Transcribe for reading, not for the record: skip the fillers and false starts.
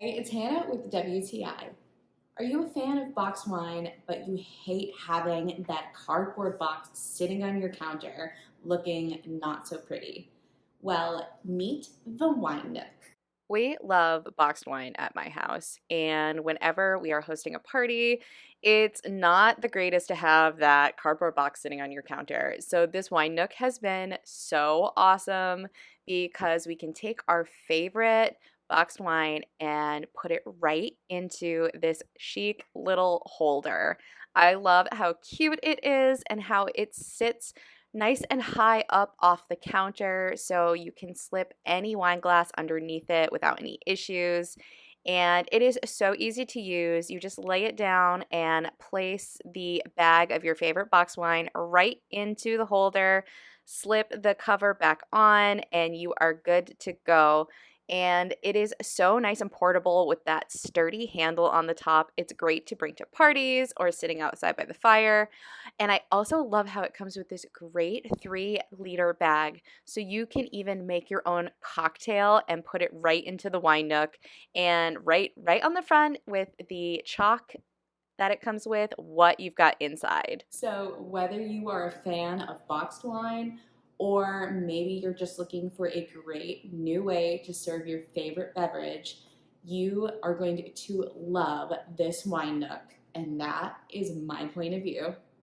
Hey, it's Hannah with WTI. Are you a fan of boxed wine, but you hate having that cardboard box sitting on your counter looking not so pretty? Well, meet the Wine Nook. We love boxed wine at my house, and whenever we are hosting a party, it's not the greatest to have that cardboard box sitting on your counter. So, this wine nook has been so awesome because we can take our favorite boxed wine and put it right into this chic little holder. I love how cute it is and how it sits nice and high up off the counter so you can slip any wine glass underneath it without any issues. And it is so easy to use. You just lay it down and place the bag of your favorite box wine right into the holder, slip the cover back on, and you are good to go. And it is so nice and portable with that sturdy handle on the top. It's great to bring to parties or sitting outside by the fire. And I also love how it comes with this great 3-liter bag. So you can even make your own cocktail and put it right into the wine nook and right on the front with the chalk that it comes with, what you've got inside. So, whether you are a fan of boxed wine or maybe you're just looking for a great new way to serve your favorite beverage, you are going to love this Wine Nook. And that is my point of view.